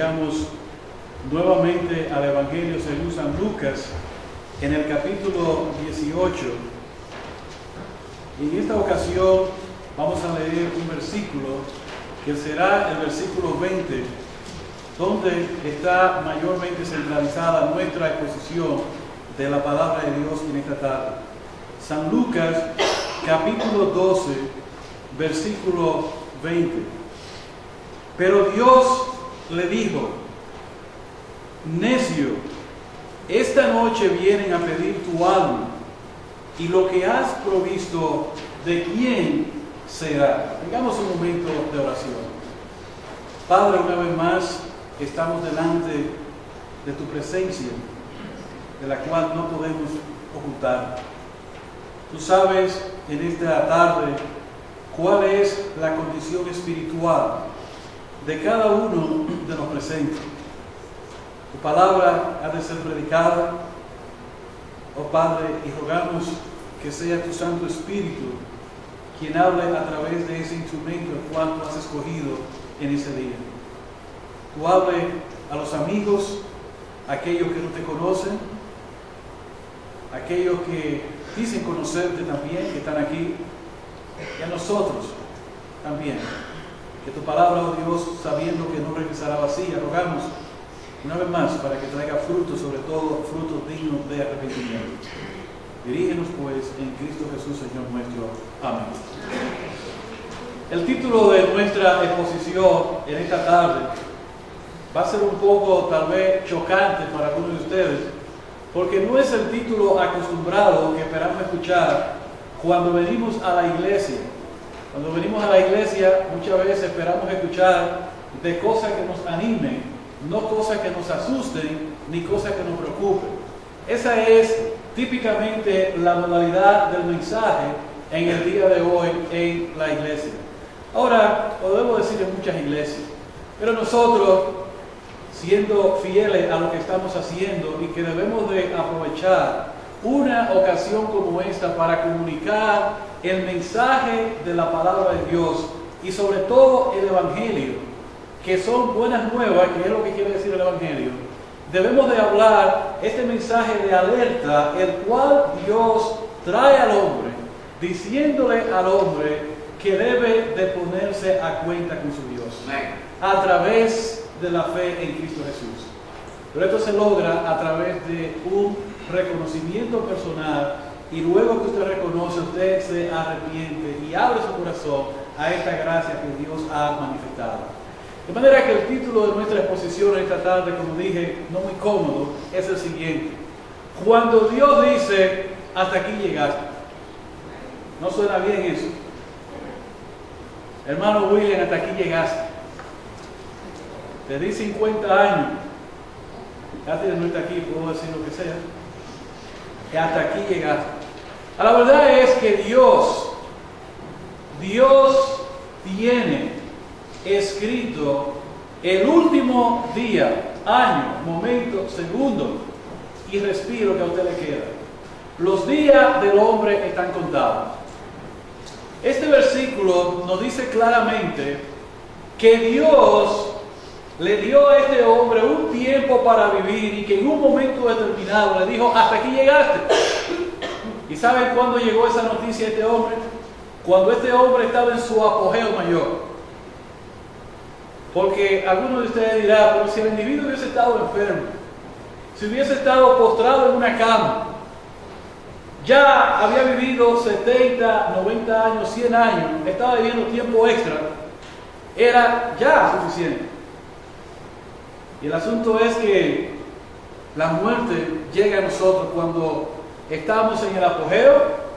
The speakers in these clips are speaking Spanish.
vayamos nuevamente al Evangelio según San Lucas, en el capítulo 18. Y en esta ocasión vamos a leer un versículo que será el versículo 20, donde está mayormente centralizada nuestra exposición de la palabra de Dios en esta tarde. San Lucas, capítulo 12, versículo 20. Pero Dios le dijo: necio, esta noche vienen a pedir tu alma, y lo que has provisto, ¿de quién será? Tengamos un momento de oración. Padre, una vez más estamos delante de tu presencia, de la cual no podemos ocultar. Tú sabes en esta tarde cuál es la condición espiritual de cada uno de los presentes. Tu palabra ha de ser predicada, oh Padre, y rogamos que sea tu Santo Espíritu quien hable a través de ese instrumento el cual tú has escogido en ese día. Tú hable a los amigos, a aquellos que no te conocen, a aquellos que dicen conocerte también, que están aquí, y a nosotros también. Que tu palabra, oh Dios, sabiendo que no regresará vacía, rogamos una vez más para que traiga frutos, sobre todo frutos dignos de arrepentimiento. Dirígenos pues en Cristo Jesús, Señor nuestro. Amén. El título de nuestra exposición en esta tarde va a ser un poco tal vez chocante para algunos de ustedes, porque no es el título acostumbrado que esperamos escuchar cuando venimos a la iglesia. Cuando venimos a la iglesia muchas veces esperamos escuchar de cosas que nos animen, no cosas que nos asusten, ni cosas que nos preocupen. Esa es típicamente la modalidad del mensaje en el día de hoy en la iglesia. Ahora, podemos decir en muchas iglesias, pero nosotros, siendo fieles a lo que estamos haciendo y que debemos de aprovechar una ocasión como esta para comunicar el mensaje de la palabra de Dios y sobre todo el Evangelio, que son buenas nuevas, que es lo que quiere decir el Evangelio, debemos de hablar este mensaje de alerta, el cual Dios trae al hombre, diciéndole al hombre que debe de ponerse a cuenta con su Dios, a través de la fe en Cristo Jesús. Pero esto se logra a través de un reconocimiento personal, y luego que usted reconoce, usted se arrepiente y abre su corazón a esta gracia que Dios ha manifestado. De manera que el título de nuestra exposición esta tarde, como dije, no muy cómodo, es el siguiente: cuando Dios dice, hasta aquí llegaste. ¿No suena bien eso? Hermano William, hasta aquí llegaste. Te di 50 años. Ya no está aquí, puedo decir lo que sea. Que hasta aquí llegaste. La verdad es que Dios tiene escrito el último día, año, momento, segundo y respiro que a usted le queda. Los días del hombre están contados. Este versículo nos dice claramente que Dios le dio a este hombre un tiempo para vivir y que en un momento determinado le dijo: hasta aquí llegaste. ¿Y saben cuándo llegó esa noticia a este hombre? Cuando este hombre estaba en su apogeo mayor. Porque algunos de ustedes dirán: pero si el individuo hubiese estado enfermo, si hubiese estado postrado en una cama, ya había vivido 70, 90 años, 100 años, estaba viviendo tiempo extra, era ya suficiente. Y el asunto es que la muerte llega a nosotros cuando estamos en el apogeo.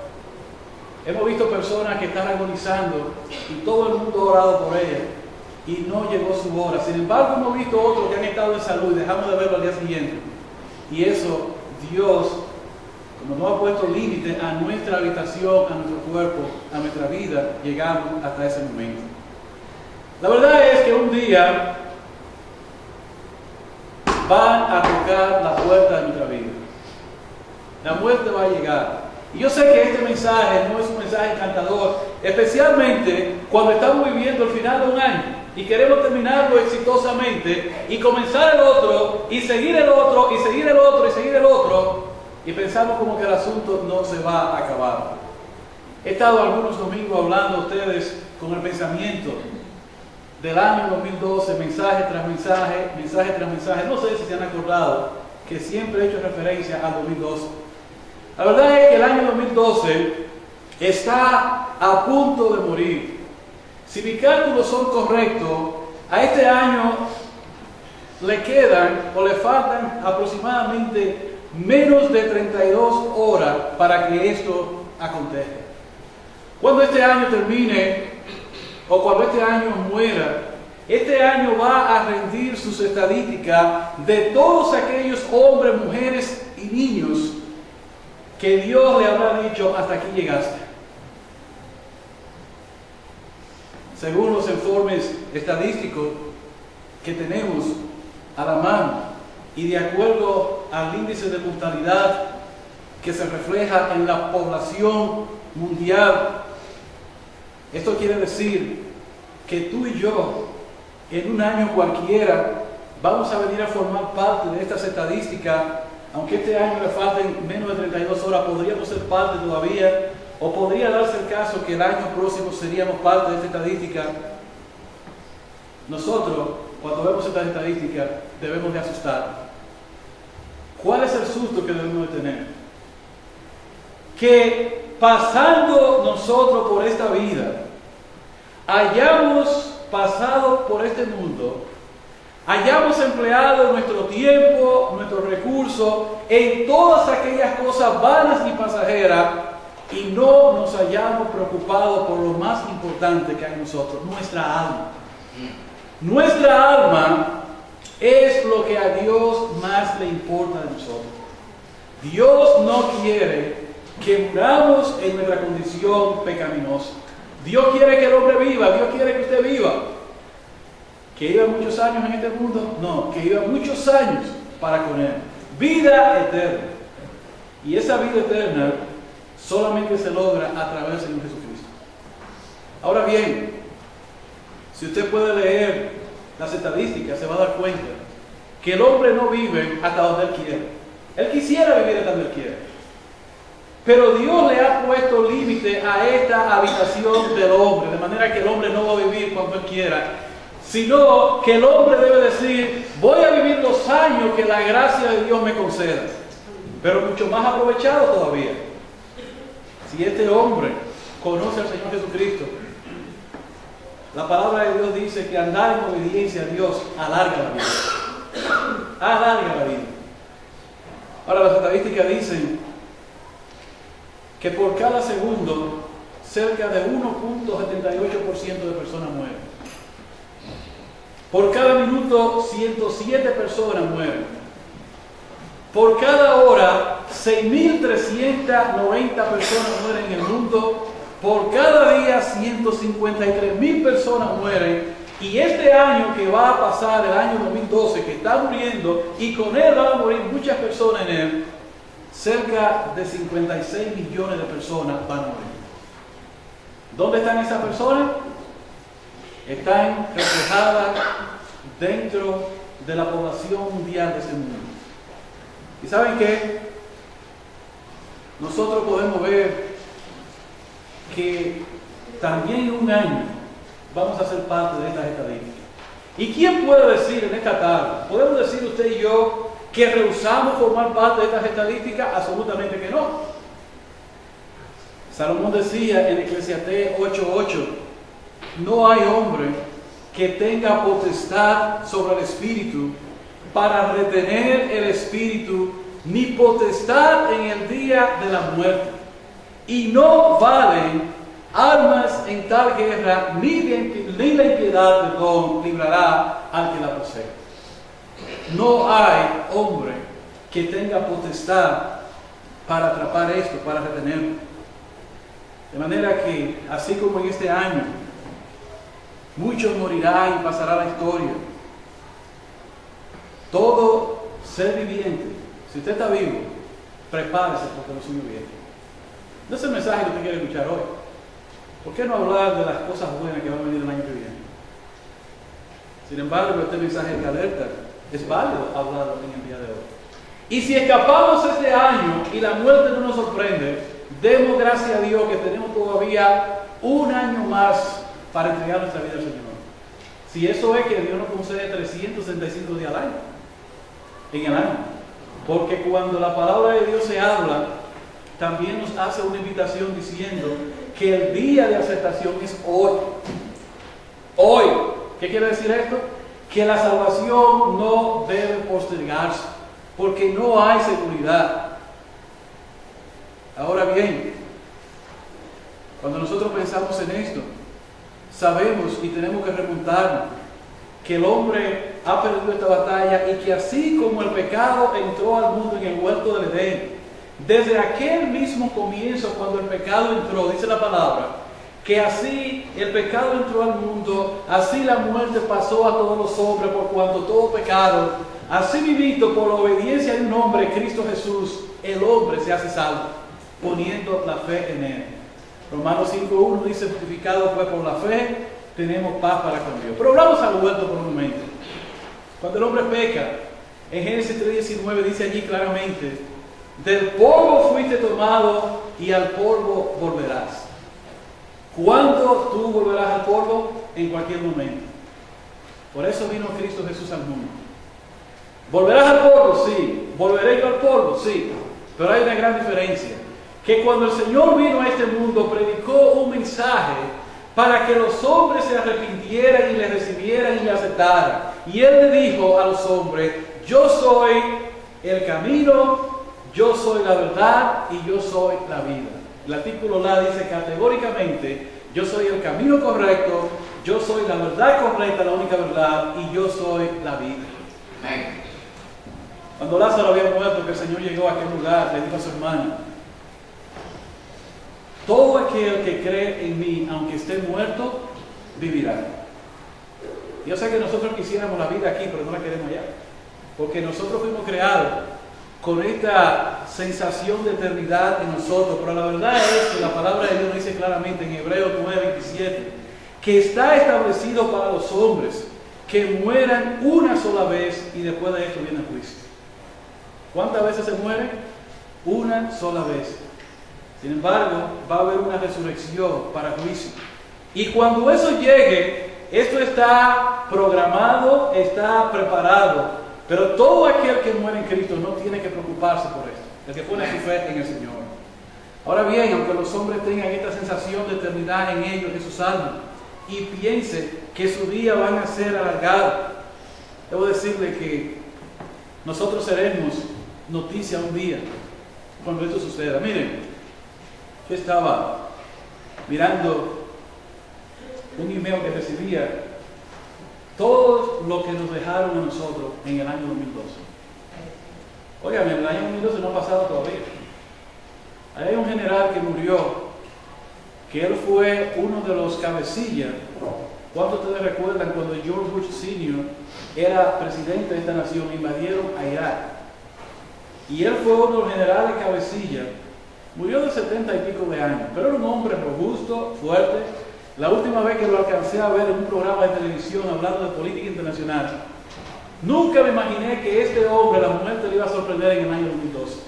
Hemos visto personas que están agonizando y todo el mundo ha orado por ellas y no llegó su hora. Sin embargo, hemos visto otros que han estado en salud y dejamos de verlo al día siguiente. Y eso, Dios, como no ha puesto límite a nuestra habitación, a nuestro cuerpo, a nuestra vida, llegamos hasta ese momento. La verdad es que un día van a tocar la puerta de nuestra vida. La muerte va a llegar. Y yo sé que este mensaje no es un mensaje encantador, especialmente cuando estamos viviendo el final de un año y queremos terminarlo exitosamente y comenzar el otro y seguir el otro y seguir el otro y seguir el otro y pensamos como que el asunto no se va a acabar. He estado algunos domingos hablando a ustedes con el pensamiento del año 2012, mensaje tras mensaje, mensaje tras mensaje. No sé si se han acordado que siempre he hecho referencia al 2012. La verdad es que el año 2012 está a punto de morir. Si mis cálculos son correctos, a este año le quedan o le faltan aproximadamente menos de 32 horas para que esto acontezca. Cuando este año termine o cuando este año muera, este año va a rendir sus estadísticas de todos aquellos hombres, mujeres y niños que Dios le habrá dicho: hasta aquí llegaste. Según los informes estadísticos que tenemos a la mano y de acuerdo al índice de mortalidad que se refleja en la población mundial, esto quiere decir que tú y yo, en un año cualquiera, vamos a venir a formar parte de estas estadísticas. Aunque este año le falten menos de 32 horas, podríamos ser parte todavía, o podría darse el caso que el año próximo seríamos parte de esta estadística. Nosotros, cuando vemos estas estadísticas, debemos de asustar. ¿Cuál es el susto que debemos de tener? Que pasando nosotros por esta vida, hayamos pasado por este mundo, hayamos empleado nuestro tiempo, nuestros recursos en todas aquellas cosas vanas y pasajeras y no nos hayamos preocupado por lo más importante que hay en nosotros, nuestra alma. Nuestra alma es lo que a Dios más le importa de nosotros. Dios no quiere que muramos en nuestra condición pecaminosa. Dios quiere que el hombre viva, Dios quiere que usted viva. ¿Que iba muchos años en este mundo? No, que iba muchos años para con Él. Vida eterna. Y esa vida eterna solamente se logra a través del Señor Jesucristo. Ahora bien, si usted puede leer las estadísticas, se va a dar cuenta que el hombre no vive hasta donde Él quiere. Él quisiera vivir hasta donde Él quiere. Pero Dios le ha puesto límite a esta habitación del hombre, de manera que el hombre no va a vivir cuando Él quiera, sino que el hombre debe decir: voy a vivir los años que la gracia de Dios me conceda, pero mucho más aprovechado todavía. Si este hombre conoce al Señor Jesucristo, la palabra de Dios dice que andar en obediencia a Dios alarga la vida. Alarga la vida. Ahora, las estadísticas dicen que por cada segundo cerca de 1.78% de personas mueren. Por cada minuto 107 personas mueren. Por cada hora 6.390 personas mueren en el mundo. Por cada día 153.000 personas mueren. Y este año que va a pasar, el año 2012, que está muriendo, y con él van a morir muchas personas en él, cerca de 56 millones de personas van a morir. ¿Dónde están esas personas? Están reflejadas dentro de la población mundial de este mundo. ¿Y saben qué? Nosotros podemos ver que también en un año vamos a ser parte de estas estadísticas. ¿Y quién puede decir en esta tarde? ¿Podemos decir usted y yo que rehusamos formar parte de estas estadísticas? Absolutamente que no. Salomón decía en Eclesiastés 8:8: no hay hombre que tenga potestad sobre el espíritu para retener el espíritu, ni potestad en el día de la muerte. Y no valen armas en tal guerra, ni la impiedad, librará al que la posee. No hay hombre que tenga potestad para atrapar esto, para retenerlo. De manera que, así como en este año, muchos morirán y pasará la historia, todo ser viviente, si usted está vivo, prepárese porque lo suyo viene. No es el mensaje que usted quiere escuchar hoy. ¿Por qué no hablar de las cosas buenas que van a venir el año que viene? Sin embargo, este mensaje de alerta es válido hablarlo en el día de hoy. Y si escapamos este año y la muerte no nos sorprende, demos gracias a Dios que tenemos todavía un año más para entregar nuestra vida al Señor. Si eso es que Dios nos concede 365 días al año, en el año. Porque cuando la palabra de Dios se habla, también nos hace una invitación diciendo que el día de aceptación es hoy. Hoy. ¿Qué quiere decir esto? Que la salvación no debe postergarse, porque no hay seguridad. Ahora bien, cuando nosotros pensamos en esto, sabemos y tenemos que remontarnos que el hombre ha perdido esta batalla y que así como el pecado entró al mundo en el huerto del Edén, desde aquel mismo comienzo cuando el pecado entró, dice la palabra, que así el pecado entró al mundo, así la muerte pasó a todos los hombres por cuanto todo pecado, así mismo por la obediencia de un hombre, Cristo Jesús, el hombre se hace salvo, poniendo la fe en él. Romanos 5.1 dice, justificado pues por la fe, tenemos paz para con Dios. Pero hablamos al huerto por un momento. Cuando el hombre peca, en Génesis 3.19 dice allí claramente, del polvo fuiste tomado y al polvo volverás. ¿Cuándo tú volverás al polvo? En cualquier momento. Por eso vino Cristo Jesús al mundo. ¿Volverás al polvo? Sí. ¿Volveré yo al polvo? Sí. Pero hay una gran diferencia. Que cuando el Señor vino a este mundo, predicó un mensaje para que los hombres se arrepintieran y le recibieran y le aceptaran. Y Él le dijo a los hombres, yo soy el camino, yo soy la verdad y yo soy la vida. El artículo La dice categóricamente, yo soy el camino correcto, yo soy la verdad correcta, la única verdad, y yo soy la vida. Cuando Lázaro había muerto, que el Señor llegó a aquel lugar, le dijo a su hermano, todo aquel que cree en mí, aunque esté muerto, vivirá. Yo sé que nosotros quisiéramos la vida aquí, pero no la queremos allá. Porque nosotros fuimos creados con esta sensación de eternidad en nosotros. Pero la verdad es que la palabra de Dios nos dice claramente en Hebreos 9:27 que está establecido para los hombres que mueran una sola vez y después de esto viene el juicio. ¿Cuántas veces se mueren? Una sola vez. Sin embargo, va a haber una resurrección para juicio. Y cuando eso llegue, esto está programado, está preparado. Pero todo aquel que muere en Cristo no tiene que preocuparse por esto. El que pone su fe en el Señor. Ahora bien, aunque los hombres tengan esta sensación de eternidad en ellos, en sus almas, y piensen que su día van a ser alargados, debo decirle que nosotros seremos noticia un día cuando esto suceda. Miren, yo estaba mirando un email que recibía todo lo que nos dejaron a nosotros en el año 2012. Oigan, en el año 2012 no ha pasado todavía. Hay un general que murió, que él fue uno de los cabecillas. ¿Cuántos de ustedes recuerdan cuando George Bush Sr. era presidente de esta nación, invadieron a Irak? Y él fue uno de los generales cabecillas. Murió de 70 y pico de años, pero era un hombre robusto, fuerte. La última vez que lo alcancé a ver en un programa de televisión hablando de política internacional, nunca me imaginé que este hombre, la muerte le iba a sorprender en el año 2012.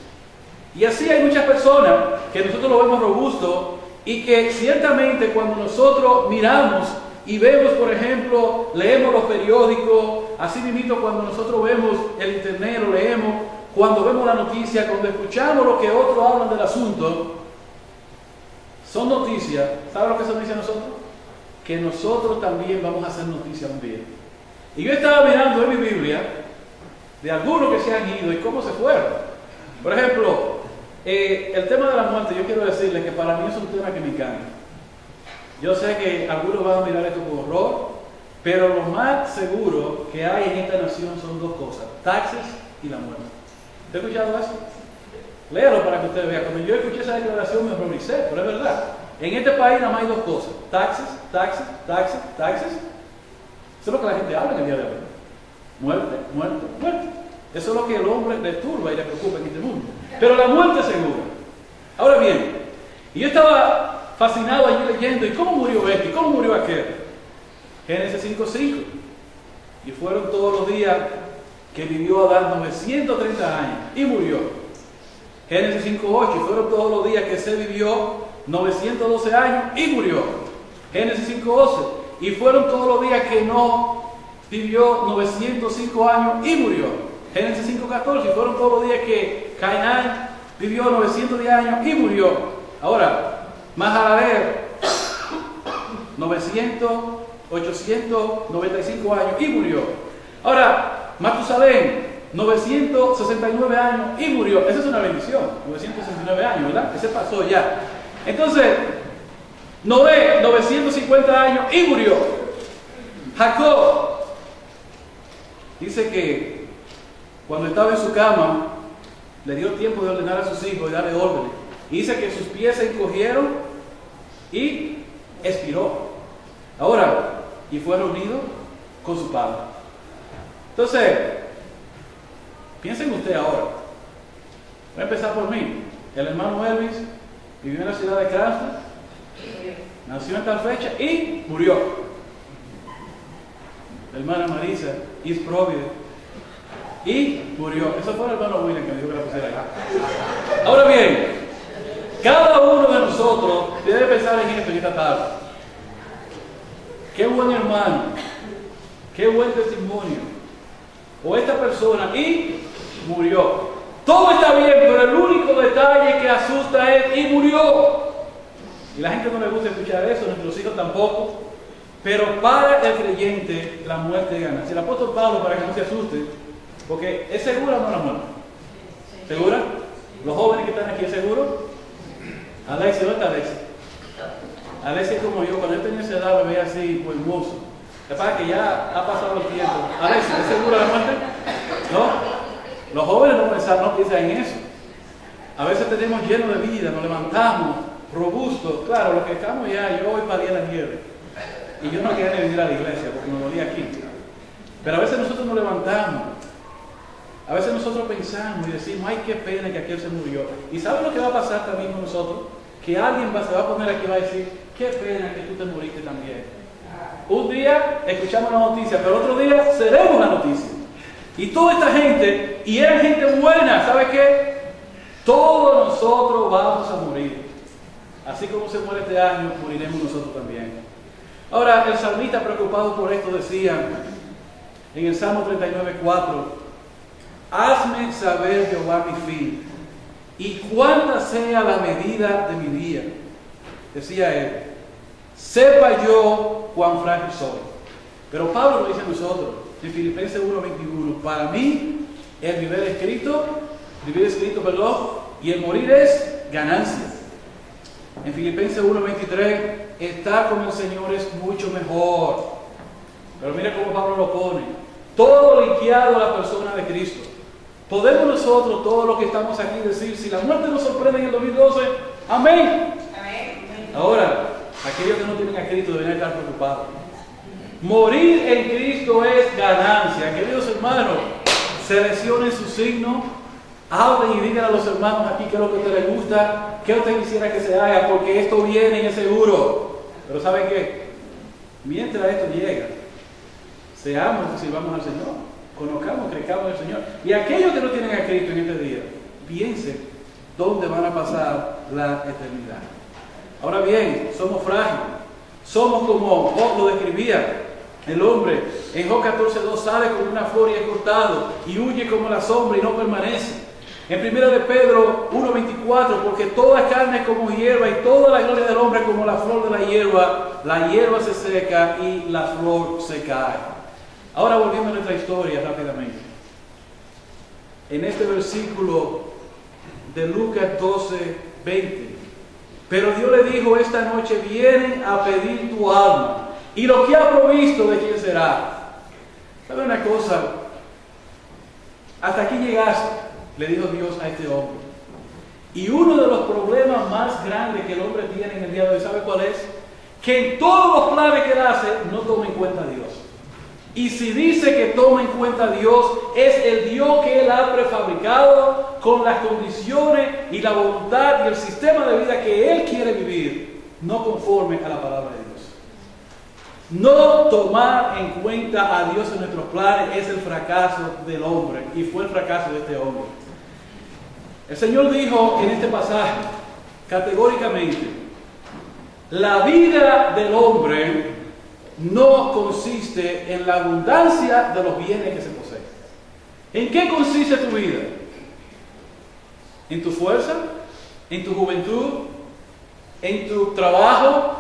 Y así hay muchas personas que nosotros lo vemos robusto y que ciertamente cuando nosotros miramos y vemos, por ejemplo, leemos los periódicos, así mismo cuando nosotros vemos el internet, lo leemos, cuando vemos la noticia, cuando escuchamos lo que otros hablan del asunto, son noticias. ¿Saben lo que son noticias nosotros? Que nosotros también vamos a hacer noticias un día. Y yo estaba mirando en mi Biblia de algunos que se han ido y cómo se fueron. Por ejemplo, el tema de la muerte, yo quiero decirles que para mí es un tema que me encanta. Yo sé que algunos van a mirar esto con horror, pero lo más seguro que hay en esta nación son dos cosas: taxes y la muerte. ¿Te has escuchado eso? Léalo para que usted vea. Cuando yo escuché esa declaración me horroricé, pero es verdad. En este país nada más hay dos cosas: taxes, taxes, taxes, taxes. Eso es lo que la gente habla en el día de hoy. Muerte, muerte, muerte. Eso es lo que el hombre le turba y le preocupa en este mundo. Pero la muerte es segura. Ahora bien, Y yo estaba fascinado allí leyendo, ¿y cómo murió este? ¿Y cómo murió aquel? Génesis 5:5. Y fueron todos los días que vivió Adán 930 años y murió. Génesis 5:8. Y fueron todos los días que Seth vivió 912 años y murió. Génesis 5:11. Y fueron todos los días que no vivió 905 años y murió. Génesis 5:14. Y fueron todos los días que Cainán vivió 910 años y murió. Ahora, Mahalaleel, 895 años y murió. Ahora, Matusalén, 969 años y murió. Esa es una bendición, 969 años, ¿verdad? Ese pasó ya. Entonces, Noé, 950 años y murió. Jacob, dice que cuando estaba en su cama, le dio tiempo de ordenar a sus hijos y darle órdenes. Y dice que sus pies se encogieron y expiró. Ahora, y fue reunido con su padre. Entonces, piensen ustedes ahora. Voy a empezar por mí. El hermano Elvis vivió en la ciudad de Cranston, nació en tal fecha y murió. La hermana Marisa, East Providence, y murió. Eso fue el hermano William que me dijo que la pusiera acá. Ahora bien, cada uno de nosotros debe pensar en esto en esta tarde. Qué buen hermano, qué buen testimonio. O esta persona y murió. Todo está bien, pero el único detalle que asusta es y murió. Y la gente no le gusta escuchar eso, nuestros hijos tampoco. Pero para el creyente la muerte gana. Si el apóstol Pablo, para que no se asuste, porque ¿es segura o no la muerte? ¿Segura? ¿Los jóvenes que están aquí es seguro? Alexia, ¿dónde está Alexia? Alexia es como yo, cuando yo tenía esa edad me veía así, pues hermoso. Es para que ya ha pasado el tiempo. Alexia, ¿es segura la muerte? ¿No? Los jóvenes no piensan en eso. A veces tenemos lleno de vida, nos levantamos, robustos. Claro, los que estamos ya, yo hoy pagué la nieve. Y yo no quería ni venir a la iglesia porque me dolía aquí. Pero a veces nosotros nos levantamos. A veces nosotros pensamos y decimos, ay, qué pena que aquel se murió. ¿Y sabes lo que va a pasar también con nosotros? Que alguien se va a poner aquí y va a decir, qué pena que tú te moriste también. Un día escuchamos la noticia, pero otro día seremos la noticia. Y toda esta gente, y eran gente buena, ¿sabe qué? Todos nosotros vamos a morir. Así como se muere este año, moriremos nosotros también. Ahora, el salmista preocupado por esto decía, en el Salmo 39:4, hazme saber, Jehová, mi fin, y cuánta sea la medida de mi día. Decía él, sepa yo cuán frágil soy. Pero Pablo lo dice a nosotros, en Filipenses 1:21, para mí el vivir escrito, y el morir es ganancia. En Filipenses 1:23, estar con el Señor es mucho mejor. Pero mira cómo Pablo lo pone, todo liqueado a la persona de Cristo. Podemos nosotros, todos los que estamos aquí, decir, si la muerte nos sorprende en el 2012, amén. Amén. Ahora, aquellos que no tienen a Cristo deben estar preocupados. Morir en Cristo es ganancia. Queridos hermanos, seleccionen su signo, hablen y digan a los hermanos aquí qué es lo que a usted les gusta, qué usted quisiera que se haga, porque esto viene y es seguro. Pero ¿saben qué? Mientras esto llega, seamos y sirvamos al Señor, conozcamos, crezcamos en el Señor. Y aquellos que no tienen a Cristo en este día, piensen dónde van a pasar la eternidad. Ahora bien, somos frágiles, somos como Job lo describía. El hombre en Job 14:2 sale como una flor y es cortado y huye como la sombra y no permanece. En 1 de Pedro 1:24, porque toda carne es como hierba y toda la gloria del hombre como la flor de la hierba se seca y la flor se cae. Ahora volviendo a nuestra historia rápidamente. En este versículo de Lucas 12:20, pero Dios le dijo, esta noche vienen a pedir tu alma. Y lo que ha provisto, ¿de quién será? ¿Sabe una cosa? Hasta aquí llegaste, le dijo Dios a este hombre. Y uno de los problemas más grandes que el hombre tiene en el día de hoy, ¿sabe cuál es? Que en todos los planes que él hace, no toma en cuenta a Dios. Y si dice que toma en cuenta a Dios, es el Dios que Él ha prefabricado con las condiciones y la voluntad y el sistema de vida que Él quiere vivir, no conforme a la palabra de Dios. No tomar en cuenta a Dios en nuestros planes es el fracaso del hombre, y fue el fracaso de este hombre. El Señor dijo en este pasaje, categóricamente, la vida del hombre no consiste en la abundancia de los bienes que se poseen. ¿En qué consiste tu vida? ¿En tu fuerza? ¿En tu juventud? ¿En tu trabajo?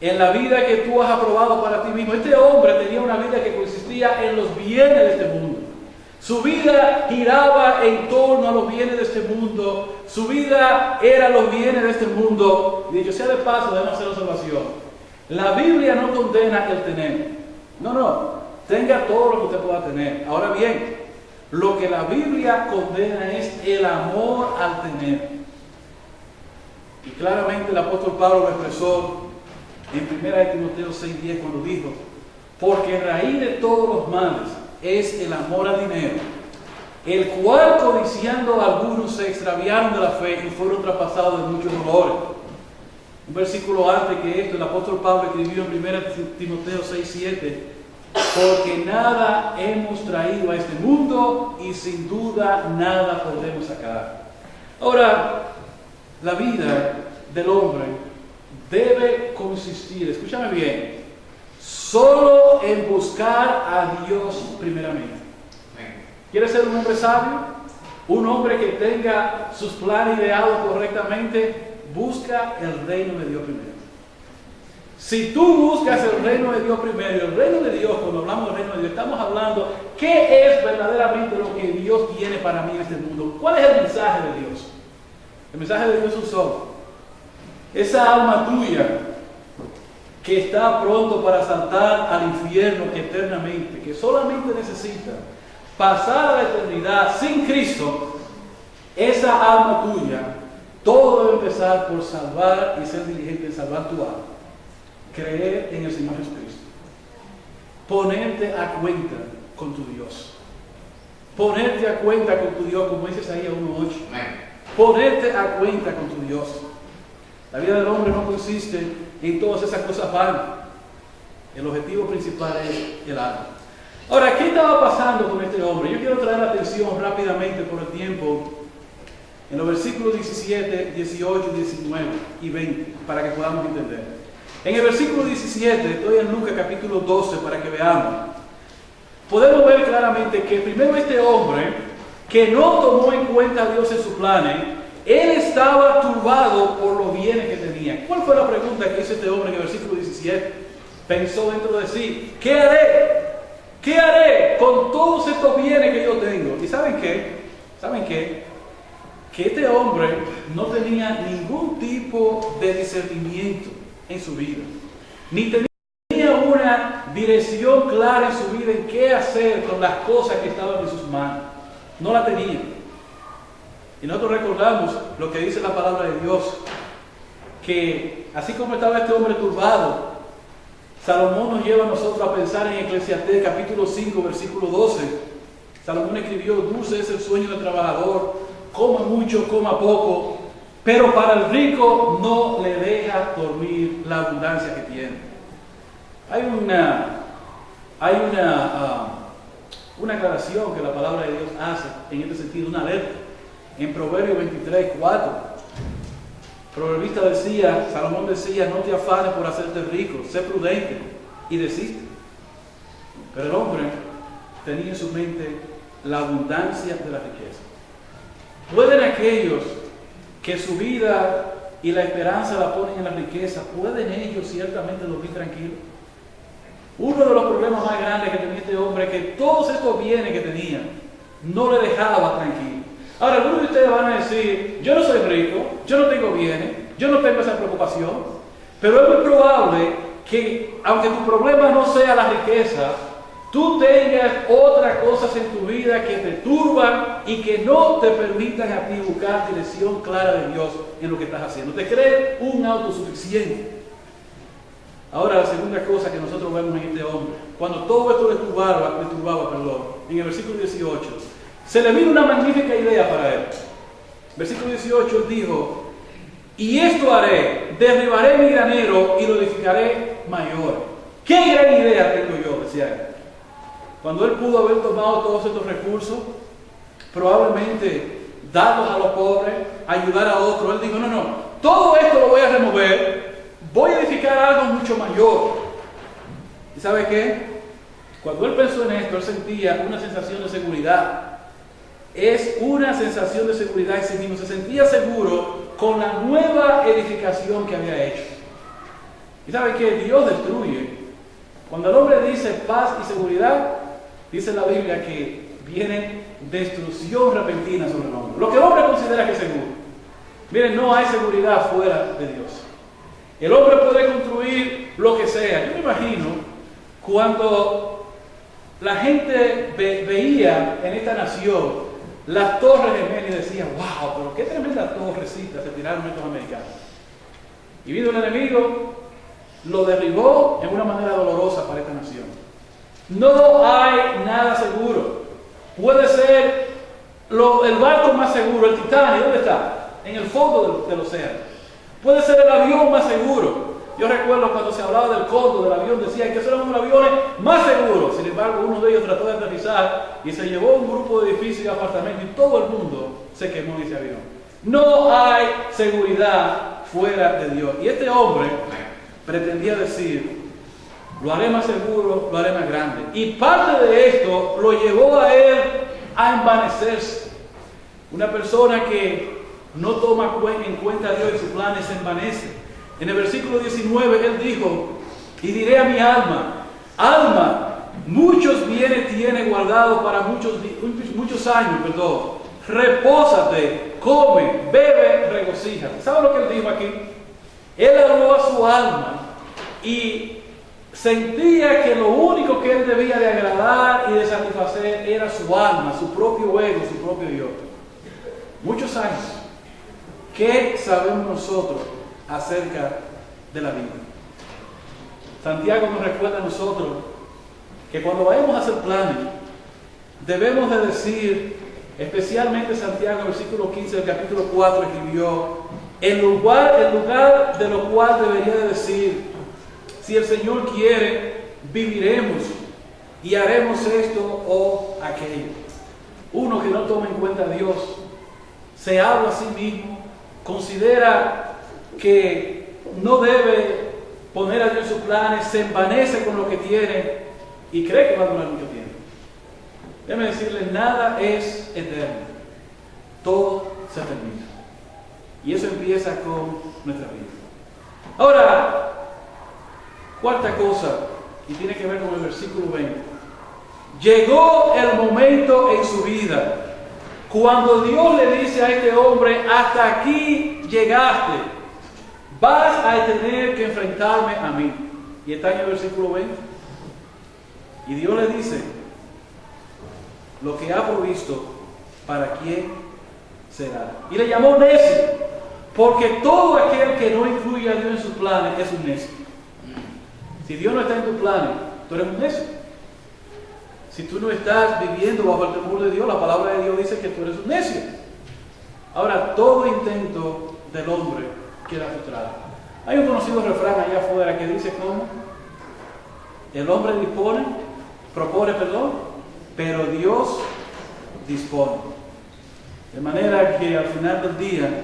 ¿En la vida que tú has aprobado para ti mismo? Este hombre tenía una vida que consistía en los bienes de este mundo. Su vida giraba en torno a los bienes de este mundo. Su vida era los bienes de este mundo. Y dicho sea de paso, debemos hacer observación. La Biblia no condena el tener. No. Tenga todo lo que usted pueda tener. Ahora bien, lo que la Biblia condena es el amor al tener. Y claramente el apóstol Pablo lo expresó en 1 Timoteo 6:10 cuando dijo: porque raíz de todos los males es el amor al dinero, el cual codiciando a algunos se extraviaron de la fe y fueron traspasados de muchos dolores. Un versículo antes que esto, el apóstol Pablo escribió en 1 Timoteo 6:7: porque nada hemos traído a este mundo y sin duda nada podremos sacar. Ahora, la vida del hombre debe consistir, escúchame bien, solo en buscar a Dios primeramente. ¿Quieres ser un hombre sabio? Un hombre que tenga sus planes ideados correctamente. Busca el reino de Dios primero. Si tú buscas el reino de Dios primero, el reino de Dios, cuando hablamos del reino de Dios, estamos hablando qué es verdaderamente lo que Dios tiene para mí en este mundo. ¿Cuál es el mensaje de Dios? El mensaje de Dios es un solo. Esa alma tuya que está pronto para saltar al infierno eternamente, que solamente necesita pasar a la eternidad sin Cristo, esa alma tuya, todo debe empezar por salvar y ser diligente en salvar tu alma. Creer en el Señor Jesucristo. Ponerte a cuenta con tu Dios. Ponerte a cuenta con tu Dios, como dice Isaías 1:8. Ponerte a cuenta con tu Dios. La vida del hombre no consiste en todas esas cosas vanas. El objetivo principal es el alma. Ahora, ¿qué estaba pasando con este hombre? Yo quiero traer la atención rápidamente por el tiempo en los versículos 17, 18, 19 y 20, para que podamos entender. En el versículo 17, estoy en Lucas capítulo 12 para que veamos. Podemos ver claramente que primero este hombre, que no tomó en cuenta a Dios en sus planes, él estaba turbado por los bienes que tenía. ¿Cuál fue la pregunta que hizo este hombre en el versículo 17? Pensó dentro de sí: ¿qué haré? ¿Qué haré con todos estos bienes que yo tengo? ¿Y saben qué? ¿Saben qué? Que este hombre no tenía ningún tipo de discernimiento en su vida, ni tenía una dirección clara en su vida en qué hacer con las cosas que estaban en sus manos. No la tenía. Y nosotros recordamos lo que dice la palabra de Dios, que así como estaba este hombre turbado, Salomón nos lleva a nosotros a pensar en Eclesiastés capítulo 5 versículo 12. Salomón escribió: dulce es el sueño del trabajador, coma mucho, coma poco, pero para el rico no le deja dormir la abundancia que tiene. Hay una aclaración que la palabra de Dios hace en este sentido, una alerta. En Proverbios 23:4, proverbista decía, Salomón decía: no te afanes por hacerte rico, sé prudente y desiste. Pero el hombre tenía en su mente la abundancia de la riqueza. ¿Pueden aquellos que su vida y la esperanza la ponen en la riqueza, pueden ellos ciertamente dormir tranquilos? Uno de los problemas más grandes que tenía este hombre es que todos estos bienes que tenía no le dejaba tranquilo. Ahora, algunos de ustedes van a decir: yo no soy rico, yo no tengo bienes, yo no tengo esa preocupación. Pero es muy probable que, aunque tu problema no sea la riqueza, tú tengas otras cosas en tu vida que te turban y que no te permitan a ti buscar dirección clara de Dios en lo que estás haciendo. Te crees un autosuficiente. Ahora, la segunda cosa que nosotros vemos en este hombre, cuando todo esto le turbaba, en el versículo 18, se le vino una magnífica idea para él. Versículo 18 dijo: y esto haré, derribaré mi granero y lo edificaré mayor. ¡Qué gran idea tengo yo!, decía él. Cuando él pudo haber tomado todos estos recursos, probablemente darlos a los pobres, ayudar a otros, él dijo: no, todo esto lo voy a remover, voy a edificar algo mucho mayor. ¿Y sabe qué? Cuando él pensó en esto, él sentía una sensación de seguridad. Es una sensación de seguridad en sí mismo. Se sentía seguro con la nueva edificación que había hecho. ¿Y sabe qué? Dios destruye. Cuando el hombre dice paz y seguridad, dice la Biblia que viene destrucción repentina sobre el hombre. Lo que el hombre considera que es seguro. Miren, no hay seguridad fuera de Dios. El hombre puede construir lo que sea. Yo me imagino cuando la gente veía en esta nación las torres gemelas y decía: wow, pero qué tremenda torrecita se tiraron estos americanos. Y vino el enemigo, lo derribó en una manera dolorosa para esta nación. No hay nada seguro. Puede ser el barco más seguro, el Titanic, ¿dónde está? En el fondo del océano. Puede ser el avión más seguro. Yo recuerdo cuando se hablaba del Cóndor, del avión, decían que esos eran los aviones más seguros. Sin embargo, uno de ellos trató de aterrizar y se llevó un grupo de edificios y apartamentos y todo el mundo se quemó en ese avión. No hay seguridad fuera de Dios. Y este hombre pretendía decir: lo haré más seguro, lo haré más grande. Y parte de esto lo llevó a él a envanecerse. Una persona que no toma en cuenta a Dios y sus planes se envanece. En el versículo 19 él dijo: y diré a mi alma: alma, muchos bienes tiene guardados para muchos años, repósate, come, bebe, regocíjate. ¿Sabe lo que él dijo aquí? Él habló a su alma y sentía que lo único que él debía de agradar y de satisfacer era su alma, su propio ego, su propio yo. Muchos años. ¿Qué sabemos nosotros acerca de la vida? Santiago nos recuerda a nosotros que cuando vayamos a hacer planes, debemos de decir, especialmente Santiago, versículo 15 del capítulo 4, escribió: el lugar de lo cual debería de decir: si el Señor quiere, viviremos y haremos esto o aquello. Uno que no toma en cuenta a Dios, se habla a sí mismo, considera que no debe poner a Dios en sus planes, se envanece con lo que tiene y cree que va a durar mucho tiempo. Déjeme decirle, nada es eterno, todo se termina. Y eso empieza con nuestra vida. Ahora, cuarta cosa, y tiene que ver con el versículo 20. Llegó el momento en su vida cuando Dios le dice a este hombre: hasta aquí llegaste, vas a tener que enfrentarme a mí. Y está en el versículo 20. Y Dios le dice: lo que ha provisto, ¿para quién será? Y le llamó necio, porque todo aquel que no incluye a Dios en sus planes es un necio. Si Dios no está en tus planes, tú eres un necio. Si tú no estás viviendo bajo el temor de Dios, la palabra de Dios dice que tú eres un necio. Ahora, todo intento del hombre queda frustrado. Hay un conocido refrán allá afuera que dice cómo el hombre propone, pero Dios dispone. De manera que al final del día,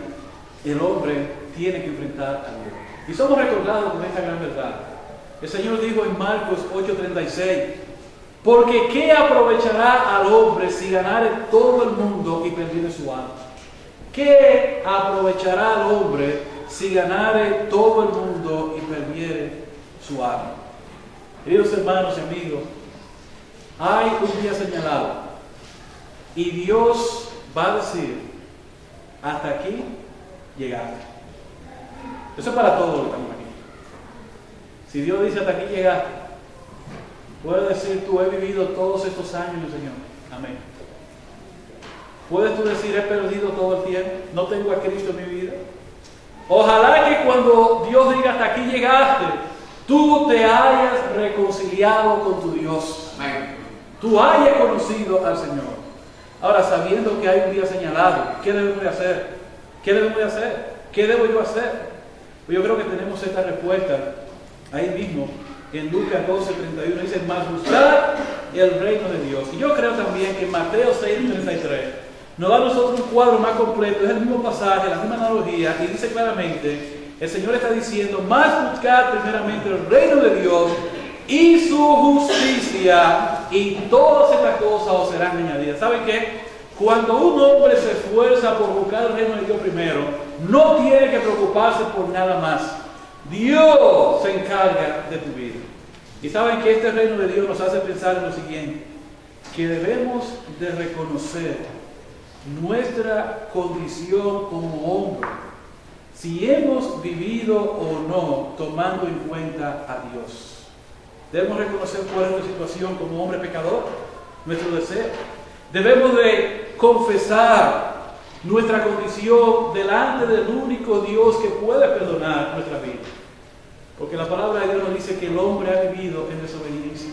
el hombre tiene que enfrentar a Dios. Y somos recordados con esta gran verdad. El Señor dijo en Marcos 8:36: porque ¿qué aprovechará al hombre si ganare todo el mundo y perdiere su alma? ¿Qué aprovechará al hombre si ganare todo el mundo y perdiere su alma? Queridos hermanos y amigos, hay un día señalado y Dios va a decir: hasta aquí llegaste. Eso es para todos los que estamos aquí. Si Dios dice: hasta aquí llegaste, puedes decir tú: he vivido todos estos años, Señor. Amén. Puedes tú decir: he perdido todo el tiempo, no tengo a Cristo en mi vida. Ojalá que cuando Dios diga: hasta aquí llegaste, tú te hayas reconciliado con tu Dios. Tú hayas conocido al Señor. Ahora, sabiendo que hay un día señalado, ¿qué debemos de hacer? ¿Qué debemos de hacer? ¿Qué debo yo hacer? Pues yo creo que tenemos esta respuesta ahí mismo en Lucas 12:31. Dice, mas buscar el reino de Dios. Y yo creo también que Mateo 6:33 nos da a nosotros un cuadro más completo. Es el mismo pasaje, la misma analogía, y dice claramente, el Señor está diciendo, más buscar primeramente el reino de Dios y su justicia, y todas estas cosas os serán añadidas. ¿Saben qué? Cuando un hombre se esfuerza por buscar el reino de Dios primero, no tiene que preocuparse por nada más. Dios se encarga de tu vida. Y saben que este reino de Dios nos hace pensar en lo siguiente, que debemos de reconocer nuestra condición como hombre, si hemos vivido o no tomando en cuenta a Dios. Debemos reconocer cuál es nuestra situación como hombre pecador, nuestro deseo. Debemos de confesar nuestra condición delante del único Dios que puede perdonar nuestra vida. Porque la palabra de Dios nos dice que el hombre ha vivido en desobediencia.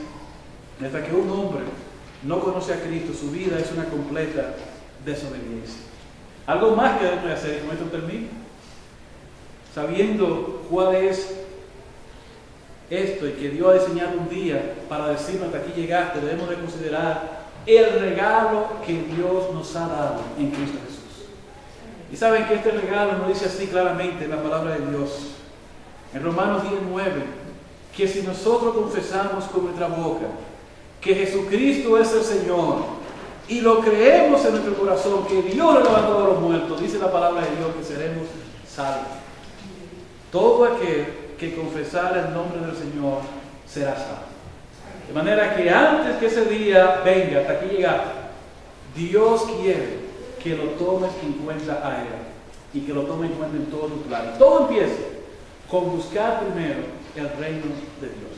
Hasta que un hombre no conoce a Cristo, su vida es una completa desobediencia. Algo más que debemos de hacer, y con esto termino, sabiendo cuál es esto y que Dios ha diseñado un día para decirnos hasta aquí llegaste, debemos de considerar el regalo que Dios nos ha dado en Cristo Jesús. Y saben que este regalo nos dice así claramente en la palabra de Dios, en Romanos 10:9, que si nosotros confesamos con nuestra boca que Jesucristo es el Señor y lo creemos en nuestro corazón, que Dios lo levantó de los muertos, dice la palabra de Dios que seremos salvos. Todo aquel que confesar el nombre del Señor será salvo. De manera que antes que ese día venga, hasta aquí llegar, Dios quiere que lo tomes en cuenta a Él y que lo tomes en cuenta en todo tu plan. Todo empieza con buscar primero el reino de Dios.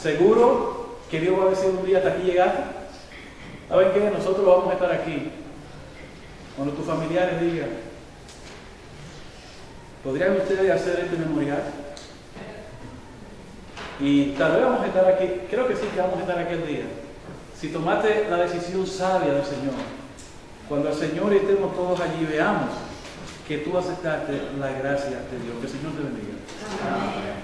¿Seguro que Dios va a decir un día hasta aquí llegaste? ¿Saben qué? Nosotros vamos a estar aquí cuando tus familiares digan, ¿podrían ustedes hacer este memorial? Y tal vez vamos a estar aquí, creo que sí que vamos a estar aquel día. Si tomaste la decisión sabia del Señor, cuando el Señor y estemos todos allí, veamos que tú aceptaste la gracia de Dios. Que el Señor te bendiga. Amén.